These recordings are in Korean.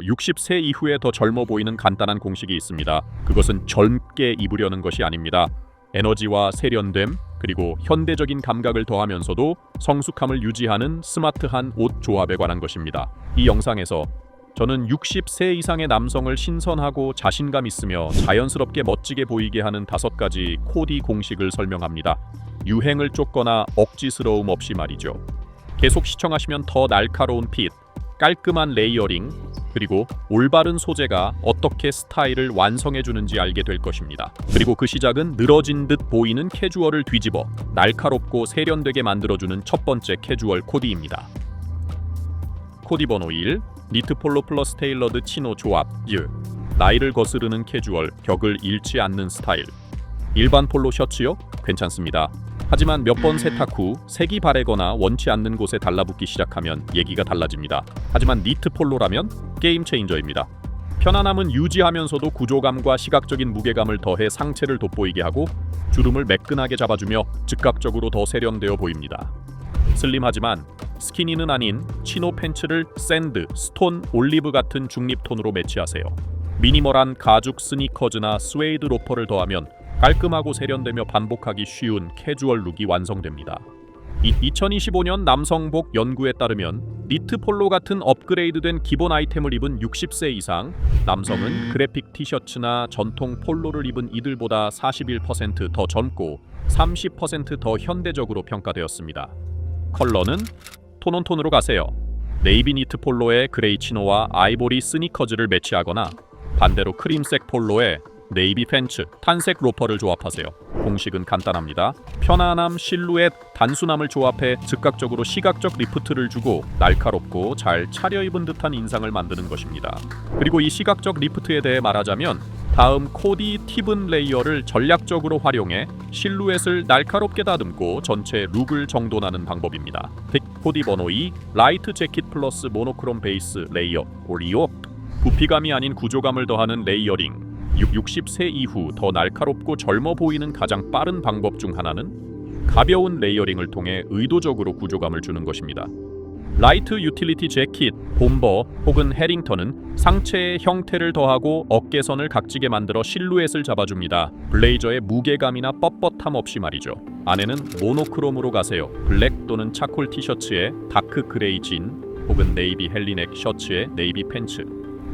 60세 이후에 더 젊어 보이는 간단한 공식이 있습니다. 그것은 젊게 입으려는 것이 아닙니다. 에너지와 세련됨, 그리고 현대적인 감각을 더하면서도 성숙함을 유지하는 스마트한 옷 조합에 관한 것입니다. 이 영상에서 저는 60세 이상의 남성을 신선하고 자신감 있으며 자연스럽게 멋지게 보이게 하는 5가지 코디 공식을 설명합니다. 유행을 쫓거나 억지스러움 없이 말이죠. 계속 시청하시면 더 날카로운 핏, 깔끔한 레이어링, 그리고 올바른 소재가 어떻게 스타일을 완성해주는지 알게 될 것입니다. 그리고 그 시작은 늘어진 듯 보이는 캐주얼을 뒤집어 날카롭고 세련되게 만들어주는 첫 번째 캐주얼 코디입니다. 코디 번호 1. 니트 폴로 플러스 테일러드 치노 조합. 나이를 거스르는 캐주얼, 격을 잃지 않는 스타일. 일반 폴로 셔츠요? 괜찮습니다. 하지만 몇 번 세탁 후 색이 바래거나 원치 않는 곳에 달라붙기 시작하면 얘기가 달라집니다. 하지만 니트 폴로라면 게임 체인저입니다. 편안함은 유지하면서도 구조감과 시각적인 무게감을 더해 상체를 돋보이게 하고 주름을 매끈하게 잡아주며 즉각적으로 더 세련되어 보입니다. 슬림하지만 스키니는 아닌 치노 팬츠를 샌드, 스톤, 올리브 같은 중립톤으로 매치하세요. 미니멀한 가죽 스니커즈나 스웨이드 로퍼를 더하면 깔끔하고 세련되며 반복하기 쉬운 캐주얼 룩이 완성됩니다. 2025년 남성복 연구에 따르면 니트 폴로 같은 업그레이드된 기본 아이템을 입은 60세 이상 남성은 그래픽 티셔츠나 전통 폴로를 입은 이들보다 41% 더 젊고 30% 더 현대적으로 평가되었습니다. 컬러는 톤온톤으로 가세요. 네이비 니트 폴로에 그레이 치노와 아이보리 스니커즈를 매치하거나 반대로 크림색 폴로에 네이비 팬츠, 탄색 로퍼를 조합하세요. 공식은 간단합니다. 편안함, 실루엣, 단순함을 조합해 즉각적으로 시각적 리프트를 주고 날카롭고 잘 차려입은 듯한 인상을 만드는 것입니다. 그리고 이 시각적 리프트에 대해 말하자면 다음 코디 팁은 레이어를 전략적으로 활용해 실루엣을 날카롭게 다듬고 전체 룩을 정돈하는 방법입니다. 코디 번호 2. 라이트 재킷 플러스 모노크롬 베이스 레이어 올리오. 부피감이 아닌 구조감을 더하는 레이어링. 60세 이후 더 날카롭고 젊어 보이는 가장 빠른 방법 중 하나는 가벼운 레이어링을 통해 의도적으로 구조감을 주는 것입니다. 라이트 유틸리티 재킷, 봄버 혹은 해링턴은 상체의 형태를 더하고 어깨선을 각지게 만들어 실루엣을 잡아줍니다. 블레이저의 무게감이나 뻣뻣함 없이 말이죠. 안에는 모노크롬으로 가세요. 블랙 또는 차콜 티셔츠에 다크 그레이 진 혹은 네이비 헬리넥 셔츠에 네이비 팬츠.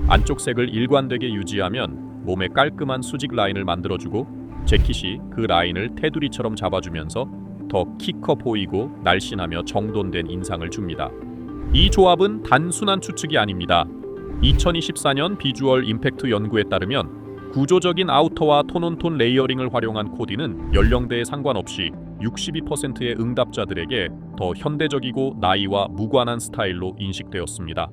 안쪽 색을 일관되게 유지하면 몸에 깔끔한 수직 라인을 만들어주고 재킷이 그 라인을 테두리처럼 잡아주면서 더 키 커 보이고 날씬하며 정돈된 인상을 줍니다. 이 조합은 단순한 추측이 아닙니다. 2024년 비주얼 임팩트 연구에 따르면 구조적인 아우터와 톤온톤 레이어링을 활용한 코디는 연령대에 상관없이 62%의 응답자들에게 더 현대적이고 나이와 무관한 스타일로 인식되었습니다.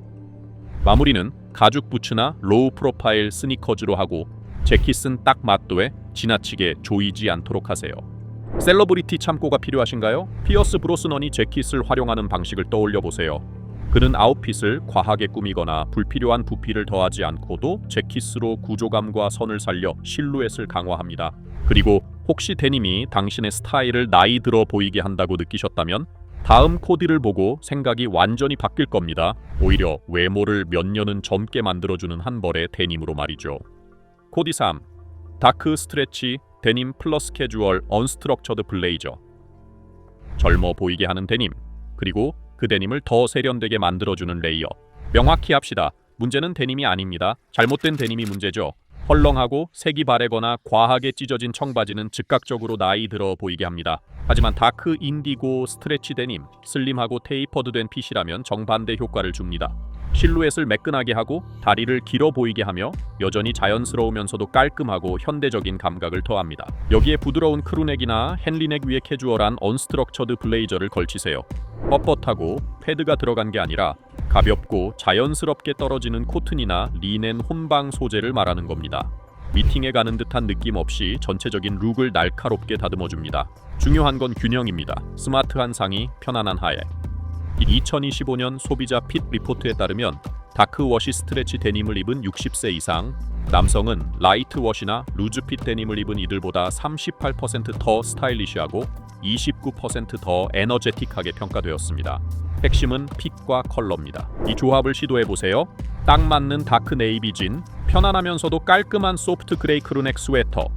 마무리는 가죽 부츠나 로우 프로파일 스니커즈로 하고 재킷은 딱 맞도에 지나치게 조이지 않도록 하세요. 셀러브리티 참고가 필요하신가요? 피어스 브로스넌이 재킷을 활용하는 방식을 떠올려 보세요. 그는 아웃핏을 과하게 꾸미거나 불필요한 부피를 더하지 않고도 재킷으로 구조감과 선을 살려 실루엣을 강화합니다. 그리고 혹시 데님이 당신의 스타일을 나이 들어 보이게 한다고 느끼셨다면 다음 코디를 보고 생각이 완전히 바뀔 겁니다. 오히려 외모를 몇 년은 젊게 만들어주는 한 벌의 데님으로 말이죠. 코디 3. 다크 스트레치 데님 플러스 캐주얼 언스트럭처드 블레이저. 젊어 보이게 하는 데님, 그리고 그 데님을 더 세련되게 만들어주는 레이어. 명확히 합시다. 문제는 데님이 아닙니다. 잘못된 데님이 문제죠. 헐렁하고 색이 바래거나 과하게 찢어진 청바지는 즉각적으로 나이 들어 보이게 합니다. 하지만 다크 인디고 스트레치 데님, 슬림하고 테이퍼드된 핏이라면 정반대 효과를 줍니다. 실루엣을 매끈하게 하고 다리를 길어 보이게 하며 여전히 자연스러우면서도 깔끔하고 현대적인 감각을 더합니다. 여기에 부드러운 크루넥이나 헨리넥 위에 캐주얼한 언스트럭처드 블레이저를 걸치세요. 뻣뻣하고 패드가 들어간 게 아니라 가볍고 자연스럽게 떨어지는 코튼이나 리넨 혼방 소재를 말하는 겁니다. 미팅에 가는 듯한 느낌 없이 전체적인 룩을 날카롭게 다듬어줍니다. 중요한 건 균형입니다. 스마트한 상의, 편안한 하에. 2025년 소비자 핏 리포트에 따르면 다크워시 스트레치 데님을 입은 60세 이상 남성은 라이트워시나 루즈핏 데님을 입은 이들보다 38%더 스타일리시하고 29%더 에너제틱하게 평가되었습니다. 핵심은 핏과 컬러입니다. 이 조합을 시도해보세요. 딱 맞는 다크 네이비 진, 편안하면서도 깔끔한 소프트 그레이 크루넥 스웨터,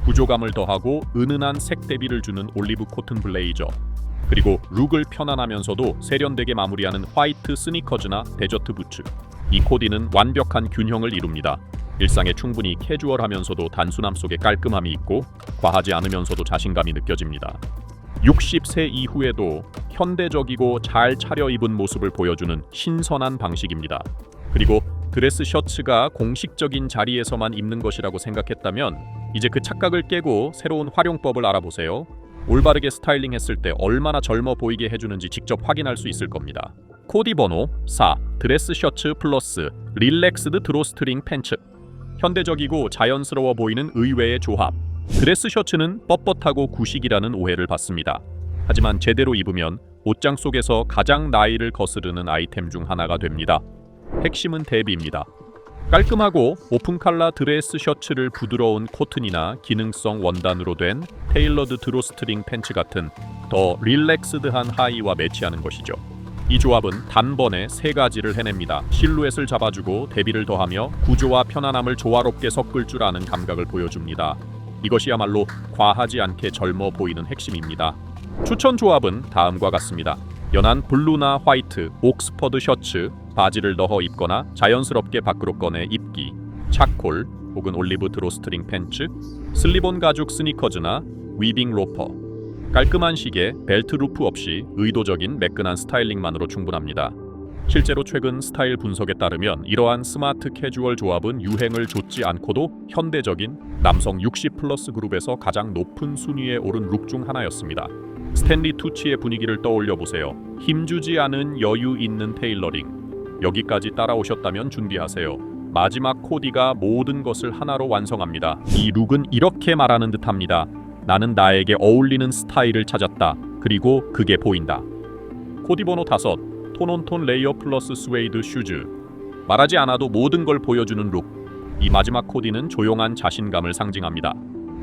구조감을 더하고 은은한 색 대비를 주는 올리브 코튼 블레이저, 그리고 룩을 편안하면서도 세련되게 마무리하는 화이트 스니커즈나 데저트 부츠. 이 코디는 완벽한 균형을 이룹니다. 일상에 충분히 캐주얼하면서도 단순함 속에 깔끔함이 있고 과하지 않으면서도 자신감이 느껴집니다. 60세 이후에도 현대적이고 잘 차려입은 모습을 보여주는 신선한 방식입니다. 그리고 드레스 셔츠가 공식적인 자리에서만 입는 것이라고 생각했다면 이제 그 착각을 깨고 새로운 활용법을 알아보세요. 올바르게 스타일링했을 때 얼마나 젊어 보이게 해주는지 직접 확인할 수 있을 겁니다. 코디 번호 4. 드레스 셔츠 플러스 릴렉스드 드로스트링 팬츠. 현대적이고 자연스러워 보이는 의외의 조합. 드레스 셔츠는 뻣뻣하고 구식이라는 오해를 받습니다. 하지만 제대로 입으면 옷장 속에서 가장 나이를 거스르는 아이템 중 하나가 됩니다. 핵심은 대비입니다. 깔끔하고 오픈 컬러 드레스 셔츠를 부드러운 코튼이나 기능성 원단으로 된 테일러드 드로스트링 팬츠 같은 더 릴렉스드한 하의와 매치하는 것이죠. 이 조합은 단번에 세 가지를 해냅니다. 실루엣을 잡아주고 대비를 더하며 구조와 편안함을 조화롭게 섞을 줄 아는 감각을 보여줍니다. 이것이야말로 과하지 않게 젊어 보이는 핵심입니다. 추천 조합은 다음과 같습니다. 연한 블루나 화이트, 옥스퍼드 셔츠, 바지를 넣어 입거나 자연스럽게 밖으로 꺼내 입기, 차콜 혹은 올리브 드로스트링 팬츠, 슬립온 가죽 스니커즈나 위빙 로퍼. 깔끔한 시계, 벨트 루프 없이 의도적인 매끈한 스타일링만으로 충분합니다. 실제로 최근 스타일 분석에 따르면 이러한 스마트 캐주얼 조합은 유행을 좇지 않고도 현대적인 남성 60+ 그룹에서 가장 높은 순위에 오른 룩 중 하나였습니다. 스탠리 투치의 분위기를 떠올려 보세요. 힘주지 않은 여유 있는 테일러링. 여기까지 따라오셨다면 준비하세요. 마지막 코디가 모든 것을 하나로 완성합니다. 이 룩은 이렇게 말하는 듯합니다. 나는 나에게 어울리는 스타일을 찾았다. 그리고 그게 보인다. 코디 번호 5. 톤온톤 레이어 플러스 스웨이드 슈즈. 말하지 않아도 모든 걸 보여주는 룩. 이 마지막 코디는 조용한 자신감을 상징합니다.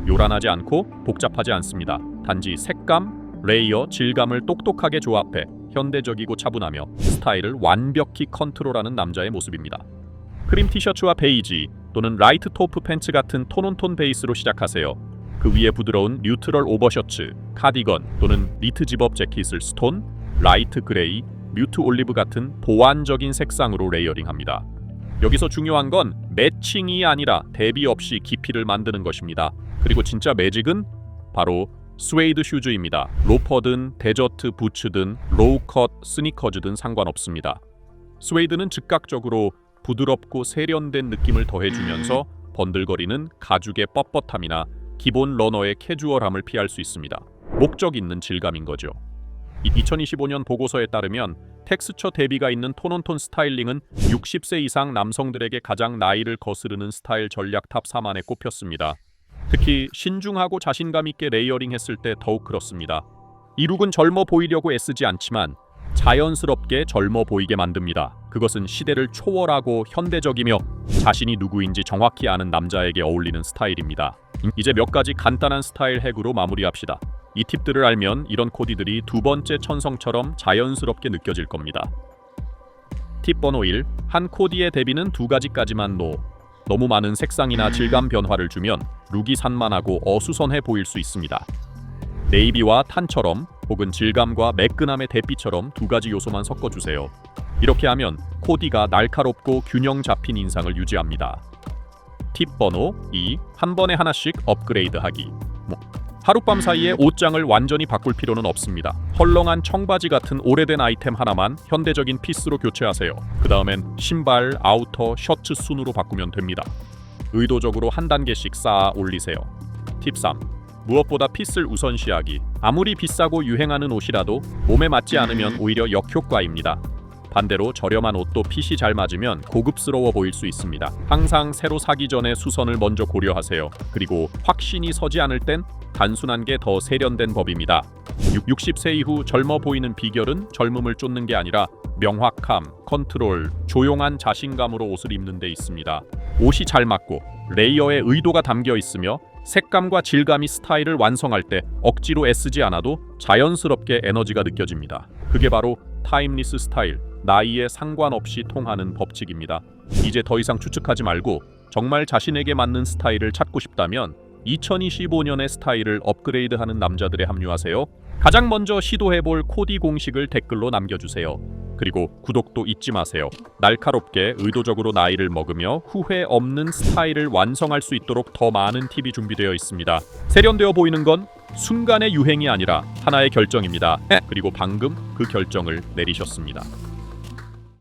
요란하지 않고 복잡하지 않습니다. 단지 색감, 레이어, 질감을 똑똑하게 조합해 현대적이고 차분하며 스타일을 완벽히 컨트롤하는 남자의 모습입니다. 크림 티셔츠와 베이지 또는 라이트 토프 팬츠 같은 톤온톤 베이스로 시작하세요. 그 위에 부드러운 뉴트럴 오버셔츠, 카디건 또는 니트 집업 재킷을 스톤, 라이트 그레이, 뮤트 올리브 같은 보완적인 색상으로 레이어링합니다. 여기서 중요한 건 매칭이 아니라 대비 없이 깊이를 만드는 것입니다. 그리고 진짜 매직은 바로 스웨이드 슈즈입니다. 로퍼든 데저트 부츠든 로우컷 스니커즈든 상관없습니다. 스웨이드는 즉각적으로 부드럽고 세련된 느낌을 더해주면서 번들거리는 가죽의 뻣뻣함이나 기본 러너의 캐주얼함을 피할 수 있습니다. 목적 있는 질감인 거죠. 2025년 보고서에 따르면 텍스처 대비가 있는 톤온톤 스타일링은 60세 이상 남성들에게 가장 나이를 거스르는 스타일 전략 탑 4만에 꼽혔습니다. 특히 신중하고 자신감 있게 레이어링 했을 때 더욱 그렇습니다. 이 룩은 젊어 보이려고 애쓰지 않지만 자연스럽게 젊어 보이게 만듭니다. 그것은 시대를 초월하고 현대적이며 자신이 누구인지 정확히 아는 남자에게 어울리는 스타일입니다. 이제 몇 가지 간단한 스타일 핵으로 마무리합시다. 이 팁들을 알면 이런 코디들이 두 번째 천성처럼 자연스럽게 느껴질 겁니다. 팁 번호 1. 한 코디의 대비는 두 가지까지만 너무 많은 색상이나 질감 변화를 주면 룩이 산만하고 어수선해 보일 수 있습니다. 네이비와 탄처럼 혹은 질감과 매끈함의 대비처럼 두 가지 요소만 섞어주세요. 이렇게 하면 코디가 날카롭고 균형 잡힌 인상을 유지합니다. 팁 번호 2. 한 번에 하나씩 업그레이드하기. 하룻밤 사이에 옷장을 완전히 바꿀 필요는 없습니다. 헐렁한 청바지 같은 오래된 아이템 하나만 현대적인 피스로 교체하세요. 그 다음엔 신발, 아우터, 셔츠 순으로 바꾸면 됩니다. 의도적으로 한 단계씩 쌓아 올리세요. 팁 3. 무엇보다 핏을 우선시하기. 아무리 비싸고 유행하는 옷이라도 몸에 맞지 않으면 오히려 역효과입니다. 반대로 저렴한 옷도 핏이 잘 맞으면 고급스러워 보일 수 있습니다. 항상 새로 사기 전에 수선을 먼저 고려하세요. 그리고 확신이 서지 않을 땐 단순한 게 더 세련된 법입니다. 60세 이후 젊어 보이는 비결은 젊음을 쫓는 게 아니라 명확함, 컨트롤, 조용한 자신감으로 옷을 입는 데 있습니다. 옷이 잘 맞고 레이어에 의도가 담겨 있으며 색감과 질감이 스타일을 완성할 때 억지로 애쓰지 않아도 자연스럽게 에너지가 느껴집니다. 그게 바로 타임리스 스타일, 나이에 상관없이 통하는 법칙입니다. 이제 더 이상 추측하지 말고 정말 자신에게 맞는 스타일을 찾고 싶다면 2025년의 스타일을 업그레이드하는 남자들에 합류하세요. 가장 먼저 시도해볼 코디 공식을 댓글로 남겨주세요. 그리고 구독도 잊지 마세요. 날카롭게 의도적으로 나이를 먹으며 후회 없는 스타일을 완성할 수 있도록 더 많은 팁이 준비되어 있습니다. 세련되어 보이는 건 순간의 유행이 아니라 하나의 결정입니다. 그리고 방금 그 결정을 내리셨습니다.